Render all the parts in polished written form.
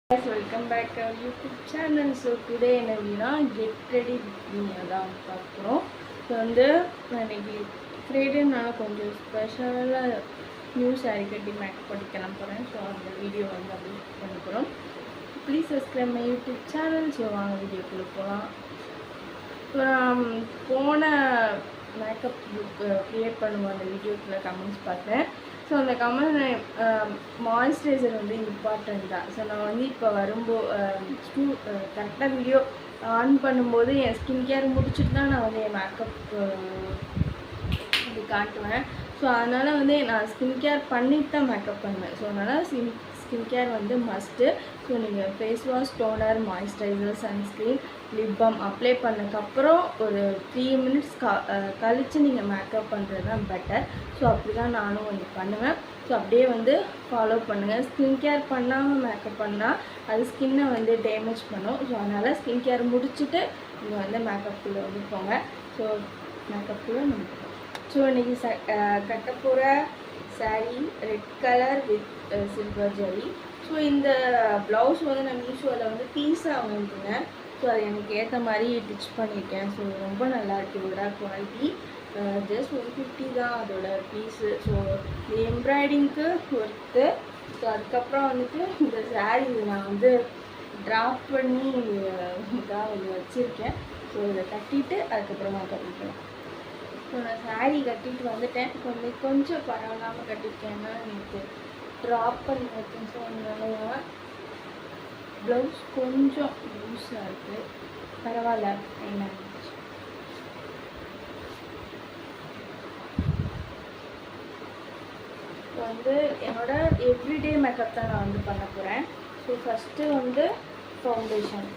Guys, welcome back to our YouTube channel. So today என்ன அப்படின்னா get ready with me அதான் பார்க்குறோம். So இன்னைக்கு ஃப்ரைடேனால கொஞ்சம் ஸ்பெஷலாக நியூ சாரீ கட்டி மேக்கப் பண்ணி கிளம்புறேன். ஸோ அந்த வீடியோ அப்படி பண்ண போகிறோம். Please subscribe my YouTube channel. So வாங்க வீடியோக்குள்ளே போகலாம். ஸோ நான் போன மேக்கப் புக் க்ரியேட் பண்ணுவோம் அந்த வீடியோக்குள்ளே கமெண்ட்ஸ் பார்த்தேன். ஸோ அந்த கமெண்ட் மாய்ஸ்சரைசர் இம்பார்ட்டன்ட் தான். ஸோ நான் இப்போ வரும்போது கரெக்டாக வீடியோ ஆன் பண்ணும்போது என் ஸ்கின் கேர் முடிச்சுட்டு தான் நான் என் மேக்கப் அப்படி காட்டுவேன். ஸோ அதனால் நான் ஸ்கின் கேர் பண்ணிட்டு தான் மேக்கப் பண்ணுவேன். ஸோ அதனால் ஸ்கின் கேர் மஸ்ட்டு. ஸோ நீங்கள் face wash, toner, moisturiser, sunscreen, lip balm apply பண்ணதுக்கப்புறம் ஒரு 3 மினிட்ஸ் கழித்து நீங்கள் மேக்கப் பண்ணுறது தான் பெட்டர். ஸோ அப்படி தான் நானும் பண்ணுவேன். ஸோ அப்படியே ஃபாலோ பண்ணுங்கள். ஸ்கின் கேர் பண்ணாமல் மேக்கப் பண்ணால் அது ஸ்கின்னை டேமேஜ் பண்ணும். ஸோ அதனால் ஸ்கின் கேர் முடிச்சுட்டு நீங்கள் மேக்கப்புக்குள்ளே போங்க. ஸோ மேக்கப்புக்குள்ளே நம்ம ஸோ இன்றைக்கி கட்ட போகிற sari red colour with silver zari. So இந்த ப்ளவுஸ் நான் மீஷோவில் பீஸாக வாங்கிட்டேன். ஸோ அது எனக்கு ஏற்ற மாதிரி டிச் பண்ணியிருக்கேன். ஸோ ரொம்ப நல்லாயிருக்கு. இதோட குவாலிட்டி ஜஸ்ட் 150 தான் அதோட பீஸு. ஸோ இந்த எம்ப்ராய்டிங்க்கு ஒர்த்து. ஸோ அதுக்கப்புறம் இந்த சாரீ நான் ட்ராப் பண்ணி தான் வச்சுருக்கேன். ஸோ இதை கட்டிட்டு அதுக்கப்புறமா கட்டிக்கலாம். ஸோ நான் சாரீ கட்டிட்டு வந்துட்டேன். கொஞ்சம் பரவாயில்லாமல் கட்டிருக்கேன்னா எனக்கு ட்ராப் பண்ணி வச்சேன். ஸோ அதனால ப்ளவுஸ் கொஞ்சம் லூஸாக இருக்குது. பரவாயில்ல, என்ன என்னோட எவ்ரிடே மேக்கப் தான் நான் பண்ண போகிறேன். So first foundation.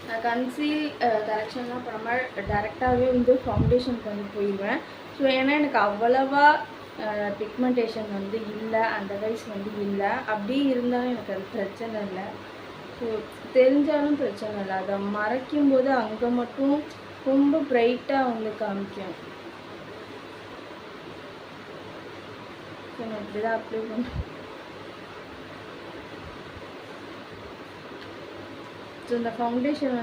நான் கன்சீல் கரெக்ஷன்லாம் பண்ணாமல் டேரெக்டாகவே ஃபவுண்டேஷன் போயிடுவேன். ஸோ ஏன்னா எனக்கு அவ்வளவா பிக்மெண்டேஷன் இல்லை, அந்த வைஸ் இல்லை. அப்படியே இருந்தாலும் எனக்கு அது பிரச்சனை இல்லை. ஸோ தெரிஞ்சாலும் பிரச்சனை இல்லை. அதை மறைக்கும் போது அங்கே மட்டும் ரொம்ப ப்ரைட்டாக காமிக்கும். ஸோ நான் இப்படி தான் அப்ளை பண்ணுறேன். ஸோ இந்த ஃபவுண்டேஷன்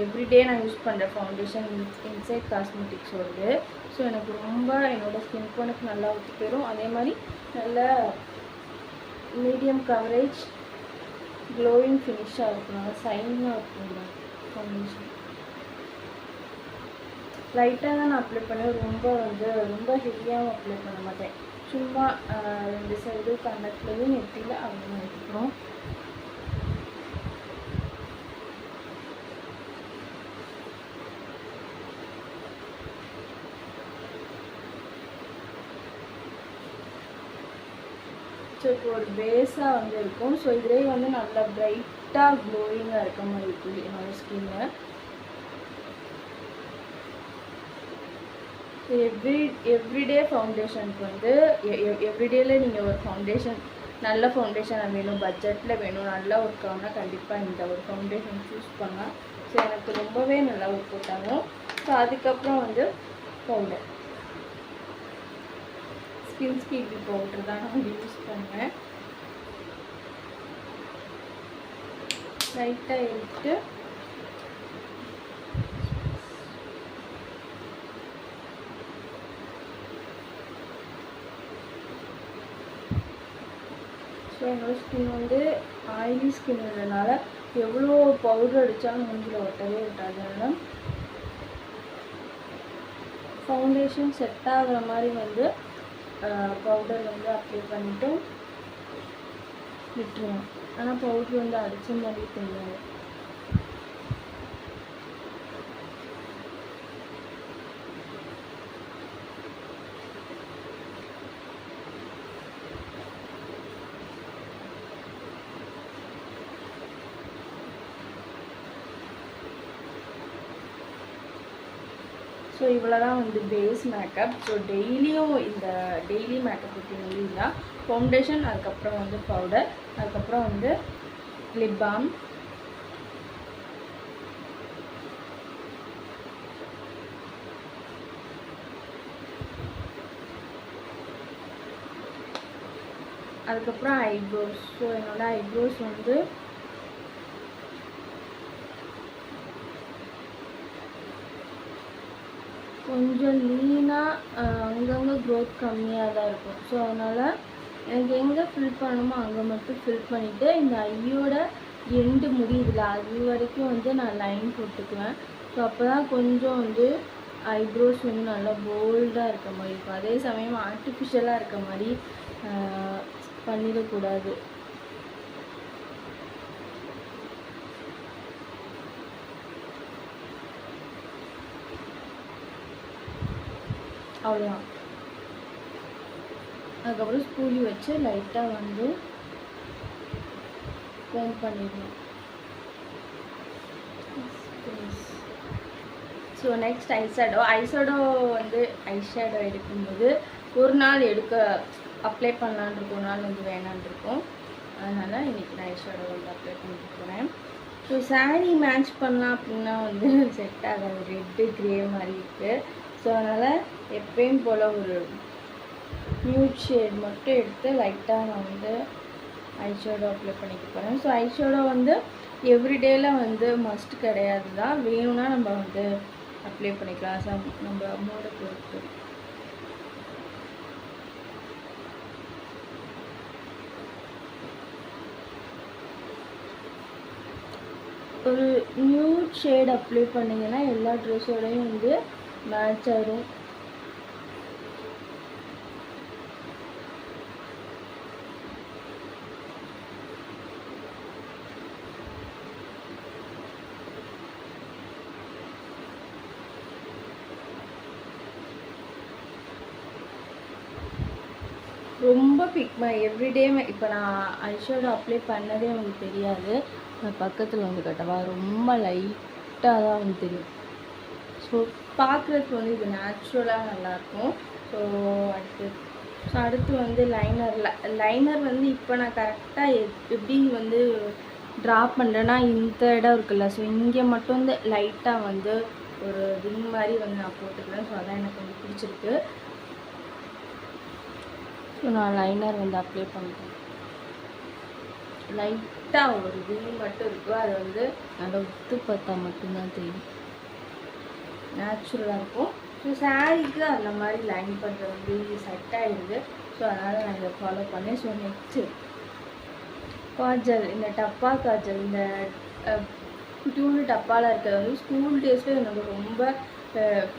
எவ்ரிடே நான் யூஸ் பண்ணுற ஃபவுண்டேஷன் இன்சைட் காஸ்மெட்டிக்ஸோடது. ஸோ எனக்கு ரொம்ப என்னோடய ஸ்கின் டோனுக்கு நல்லா ஒத்து போயிடும். அதே மாதிரி நல்ல மீடியம் கவரேஜ் க்ளோயிங் ஃபினிஷாக இருக்கும். நல்லா சைனாக இருக்கும் இந்த ஃபவுண்டேஷன். லைட்டாக தான் நான் அப்ளை பண்ணேன். ரொம்ப ஹெவியாகவும் அப்ளை பண்ண மாட்டேன். சும்மா 2 சைடு கண்ணத்துலேயும் நெத்தியில் அவங்க எடுத்துக்கிறோம். ஸோ இப்போ ஒரு பேஸாக இருக்கும். ஸோ இதிலே நல்லா ப்ரைட்டாக க்ளோயிங்காக இருக்க மாதிரி இருக்குது என்னோட ஸ்கின்னு. ஸோ எவ்ரிடே ஃபவுண்டேஷனுக்கு எவ்ரிடேல நீங்கள் ஒரு ஃபவுண்டேஷன் நல்ல ஃபவுண்டேஷன் வேணும், பட்ஜெட்டில் வேணும், நல்லா ஒர்க் ஆகுனா கண்டிப்பாக இந்த ஒரு ஃபவுண்டேஷன் சூஸ் பண்ணலாம். ஸோ எனக்கு ரொம்பவே நல்லா ஒர்க் அவுட் ஆகும். ஸோ அதுக்கப்புறம் பவுடர், ஸ்கின் ஸ்பீட் பவுடர் தான் நான் யூஸ் பண்ணுவேன். லைட்டாக எடுத்து ஸோ என்னோட ஸ்கின் ஆயிலி ஸ்கின்னுனால எவ்வளோ பவுடர் அடித்தாலும் மூஞ்சில் ஒட்டவே ஒட்டாது. அதனால் ஃபவுண்டேஷன் செட் ஆகிற மாதிரி பவுடர் அப்ளை பண்ணிவிட்டு விட்டுருவேன். ஆனால் பவுட்ரு அடித்த மாதிரி தெரியாது. ஸோ இவ்வளோ தான் பேஸ் மேக்கப். ஸோ டெய்லியும் டெய்லி மேக்கப் ரொட்டீன் இல்லை. ஃபவுண்டேஷன், அதுக்கப்புறம் பவுடர், அதுக்கப்புறம் லிப் பாம், அதுக்கப்புறம் ஐப்ரோஸ். ஸோ என்னோடய ஐப்ரோஸ் வந்து கொஞ்சம் லீனாக அங்கங்கே க்ரோத் கம்மியாக தான் இருக்கும். ஸோ அதனால் எனக்கு எங்கே ஃபில் பண்ணணுமோ அங்கே மட்டும் ஃபில் பண்ணிவிட்டு இந்த ஐயோட எண்டு முடியுதுல அது வரைக்கும் வந்து நான் லைன் போட்டுக்குவேன். ஸோ அப்போ தான் கொஞ்சம் வந்து ஐப்ரோஸ் வந்து நல்லா போல்டாக இருக்க மாதிரி இருக்கும். அதே சமயம் ஆர்டிஃபிஷியலாக இருக்க மாதிரி பண்ணிடக்கூடாது. அவ்வளோதான். அதுக்கப்புறம் ஸ்பூலி வச்சு லைட்டாக வந்து கோம் பண்ணிடணும். ஸோ நெக்ஸ்ட் ஐஷேடோ வந்து ஐஷேடோ எடுக்கும்போது ஒரு நாள் அப்ளை பண்ணலான் இருக்கும், ஒரு நாள் வந்து வேணான் இருக்கும். அதனால் இன்றைக்கி நான் ஐஷேடோ வந்து அப்ளை பண்ணிட்டு போகிறேன். ஸோ சாரீ மேட்ச் பண்ணலாம் அப்படின்னா வந்து செட் ஆகாது, ரெட்டு க்ரே மாதிரி இருக்குது. ஸோ அதனால் எப்பயும் போல் ஒரு நியூட் ஷேட் மட்டும் எடுத்து லைட்டாக நான் வந்து ஐஷேடோ அப்ளை பண்ணிக்க போகிறேன். ஸோ ஐஷேடோ வந்து எவ்ரிடேயில் வந்து மஸ்ட் கிடையாது தான், வேணும்னா நம்ம வந்து அப்ளை பண்ணிக்கலாம். நம்ம மூடை பொறுத்து. ஒரு நியூட் ஷேட் அப்ளை பண்ணிங்கன்னா எல்லா ட்ரெஸ்ஸோடையும் வந்து மேட்ச் ஆகிடும். ரொம்ப எவ்ரிடே இப்போ நான் ஐஷேடோ அப்ளை பண்ணதே அவங்களுக்கு தெரியாது. நான் பக்கத்தில் வந்து கட்டவா ரொம்ப லைட்டாக தான் வந்து தெரியும். ஸோ பார்க்குறதுக்கு வந்து இது நேச்சுரலாக நல்லாயிருக்கும். அடுத்து வந்து லைனர் வந்து இப்போ நான் கரெக்டாக எப்படி வந்து ட்ரா பண்ணுறேன்னா இந்த இடம் இருக்குல்ல, ஸோ இங்கே மட்டும் வந்து லைட்டாக வந்து ஒரு விங் மாதிரி வந்து நான் போட்டுக்கிறேன். ஸோ அதான் எனக்கு வந்து பிடிச்சிருக்கு. ஸோ நான் லைனர் வந்து அப்ளை பண்ணுறேன். லைட்டாக ஒரு விங் மட்டும் இருக்கும், அது வந்து நல்லா உத்து பார்த்தா மட்டும்தான் தெரியும், நேச்சுரலாக இருக்கும். ஸோ சாரீக்கு அந்த மாதிரி லைன் பண்ணுறது வந்து செட் ஆகிடுது. ஸோ அதனால் நான் இதை ஃபாலோ பண்ணேன். ஸோ நெக்ஸ்ட்டு காஜல், இந்த டப்பா காஜல், இந்த குட்டியூண்டு டப்பாவில் இருக்கிறது வந்து ஸ்கூல் டேஸில் எனக்கு ரொம்ப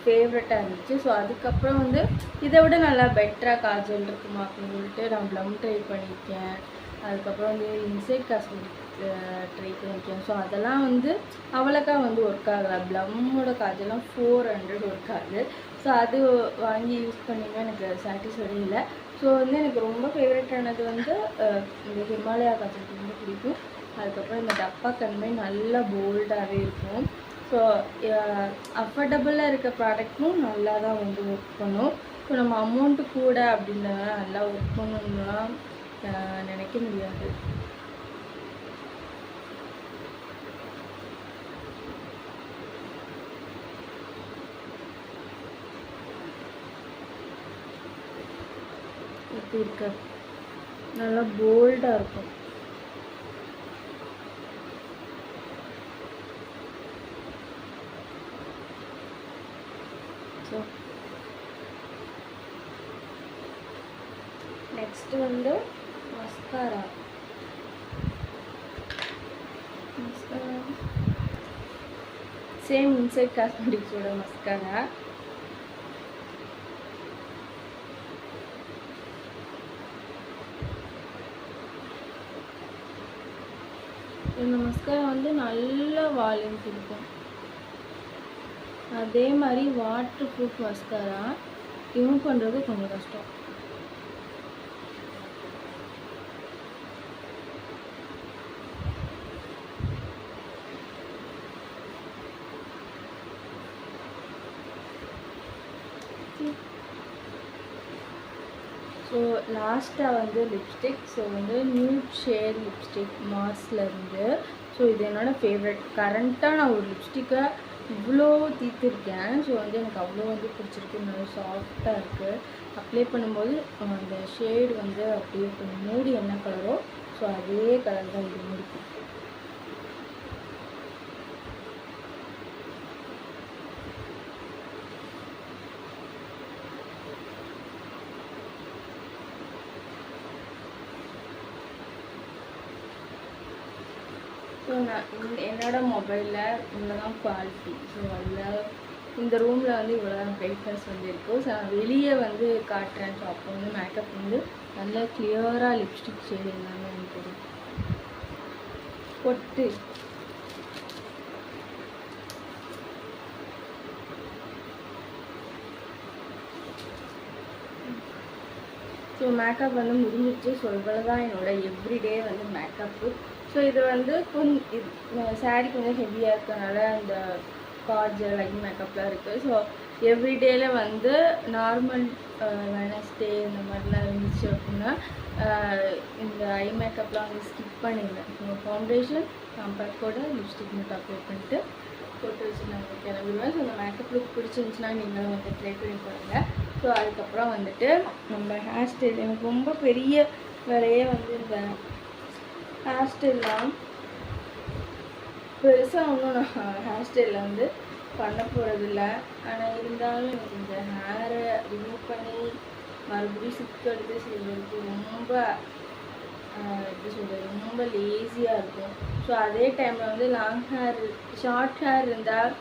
ஃபேவரட்டாக இருந்துச்சு. ஸோ அதுக்கப்புறம் வந்து இதை விட நல்லா பெட்டராக காஜல் இருக்குமா அப்படின்னு சொல்லிட்டு நான் ப்ளம் ட்ரை பண்ணியிருக்கேன். அதுக்கப்புறம் வந்து இன்சைட் காஸ்மெட்டிக் ட்ரை பண்ணியிருக்கேன். ஸோ அதெல்லாம் வந்து அவ்வளோக்கா வந்து ஒர்க் ஆகலை. ப்ளம்மோட காஜெல்லாம் 400 ஒர்க் ஆகுது. ஸோ அது வாங்கி யூஸ் பண்ணியுமே எனக்கு சாட்டிஸ்ஃபைடே இல்லை. ஸோ வந்து எனக்கு ரொம்ப ஃபேவரட்டானது வந்து இந்த ஹிமாலயா காஜல் ரொம்ப பிடிக்கும். அதுக்கப்புறம் இந்த டப்பா கண்மை நல்லா போல்டாகவே இருக்கும். ஸோ அஃபர்டபுளாக இருக்க ப்ராடக்ட்டும் நல்லா தான் வந்து ஒர்க் பண்ணும். ஸோ நம்ம அமௌண்ட்டு கூட அப்படின்றத நல்லா ஒர்க் பண்ணணும்னா நினைக்க முடியாது. எப்படி இருக்க நல்லா போல்டாக இருக்கும். ஸோ நெக்ஸ்ட்டு வந்து மஸ்காரா. சேம் இன்சைட் காஸ்மெட்டிக்ஸோட மஸ்காரா. இந்த மஸ்காரா வந்து நல்ல வால்யூம் கொடுக்கும். அதே மாதிரி வாட்டர் ப்ரூஃப் மஸ்காரா ரிமூவ் பண்ணுறது கொஞ்சம் கஷ்டம். ஸோ லாஸ்ட்டாக வந்து லிப்ஸ்டிக். ஸோ வந்து நியூட் ஷேட் லிப்ஸ்டிக் மார்ஸ்லேருந்து. ஸோ இது என்னோடய ஃபேவரட். கரண்ட்டாக நான் ஒரு லிப்ஸ்டிக்கை இவ்வளோ தீர்த்துருக்கேன். ஸோ வந்து எனக்கு அவ்வளோ வந்து பிடிச்சிருக்கு. நல்லா சாஃப்டாக இருக்குது. அப்ளை பண்ணும்போது அந்த ஷேடு வந்து அப்படியே மூடி என்ன கலரோ ஸோ அதே கலர் தான் இது முடிக்கும். ஸோ நான் என்னோட மொபைலில் இவ்வளோ தான் குவாலிட்டி. ஸோ அதில் இந்த ரூமில் வந்து இவ்வளோ தான் பிரைட்னஸ் வந்து இருக்கும். ஸோ நான் வெளியே வந்து காட்டுறேன். ஸோ அப்போ வந்து மேக்கப் வந்து நல்லா கிளியராக லிப்ஸ்டிக் ஷேடு எல்லாமே வந்து தெரியும். பொட்டு ஸோ மேக்கப் வந்து முடிஞ்சிச்சு. ஸோ இவ்வளோ தான் என்னோட எவ்ரிடே வந்து மேக்கப்பு. ஸோ இது வந்து சாரீ கொஞ்சம் ஹெவியாக இருக்கிறதுனால இந்த காஜல் லைட் மேக்கப்லாம் இருக்குது. ஸோ எவ்ரிடேல வந்து நார்மல் வெனஸ்டே இந்த மாதிரிலாம் இருந்துச்சு அப்படின்னா இந்த ஐ மேக்கப்லாம் வந்து ஸ்கிப் பண்ணிடுவேன். ஸோ ஃபவுண்டேஷன் காம்பேக்டோட லிப்ஸ்டிக் மட்டும் அப்ளை பண்ணிட்டு போட்டு வச்சு நாங்கள் கிளம்பிடுவேன். ஸோ அந்த மேக்கப் லுக் பிடிச்சிருந்துச்சுன்னா நீங்களும் வந்து ட்ரை பண்ணி பாருங்கள். ஸோ அதுக்கப்புறம் வந்துட்டு நம்ம ஹேர் ஸ்டைல் எனக்கு ரொம்ப பெரிய வேலையே வந்து இந்த ஹேர் ஸ்டைல்லாம் பெருசாக ஒன்றும் நான் ஹேர் ஸ்டைலில் வந்து பண்ண போகிறதில்ல. ஆனால் இருந்தாலும் எனக்கு இந்த ஹேரை ரிமூவ் பண்ணி மறுபடியும் சிக்கு எடுத்து செய்வதற்கு ரொம்ப எப்படி சொல்கிறது ரொம்ப லேசியாக இருக்கும். ஸோ அதே டைமில் வந்து லாங் ஹேர் ஷார்ட் ஹேர் இருந்தால்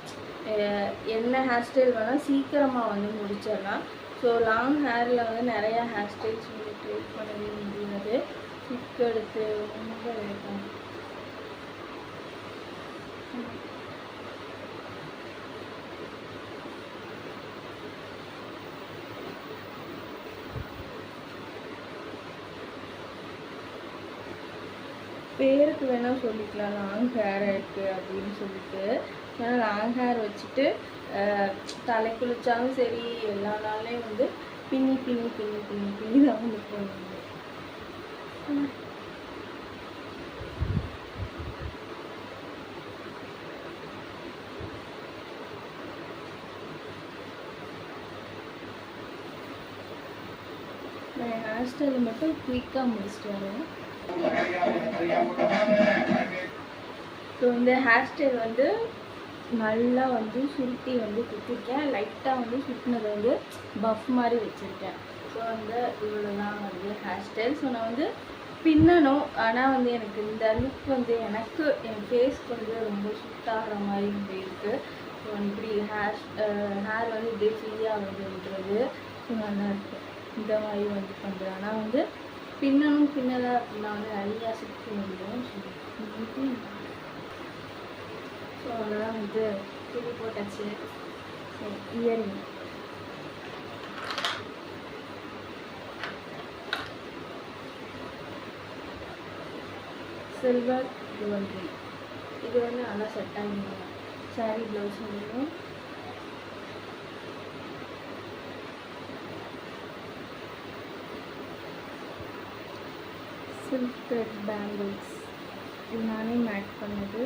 என்ன ஹேர் ஸ்டைல் வேணால் சீக்கிரமாக வந்து முடிச்சிடலாம். ஸோ லாங் ஹேரில் வந்து நிறையா ஹேர் ஸ்டைல்ஸ் வந்து ட்ரை பண்ணவே முடியாது. சிக்கு எடுத்து ரொம்ப லேட்டாகும். பேருக்கு வேணால் சொல்லிக்கலாம் லாங் ஹேர் இருக்குது அப்படின்னு சொல்லிட்டு. ஏன்னா லாங் ஹேர் வச்சுட்டு தலை குளித்தாலும் சரி எல்லா நாள்லேயும் வந்து பின்னி பின்னி பின்னி பின்னி பின்னி தான் வந்து போடுவாங்க. நான் ஹேர் ஸ்டைலை மட்டும் குயிக்காக முடிச்சுட்டு வரேன். ஸோ இந்த ஹேர் ஸ்டைல் வந்து நல்லா வந்து சுருட்டி வந்து குத்திருக்கேன். லைட்டாக வந்து சுட்டினதை வந்து பஃப் மாதிரி வச்சுருக்கேன். ஸோ வந்து இவ்வளோ தான் வந்து ஹேர் ஸ்டைல். ஸோ நான் வந்து பின்னணும். ஆனால் வந்து எனக்கு இந்த லுக் வந்து எனக்கு என் ஃபேஸ்க்கு வந்து ரொம்ப சுட்டாகிற மாதிரி வந்து இருக்குது. ஸோ இப்படி ஹேர் வந்து இப்படியே ஃப்ரீயாக வந்து விடுறது ஸோ நல்லா இருக்குது. இந்த மாதிரி வந்து பண்ணுறேன். ஆனால் வந்து பின்னலை அப்படின்னா வந்து நிறையா சிக்க முடியும். ஸோ அதெல்லாம் வந்து துணி போட்டாச்சு. ஸோ இயரிங் சில்வர் ஜுவல்லரி இது வந்து நல்லா செட் ஆகிடும். சாரீ ப்ளவுஸ் வந்துடும். சில்க் த்ரெட் பேங்கிள்ஸ் இது நானே மேக் பண்ணது.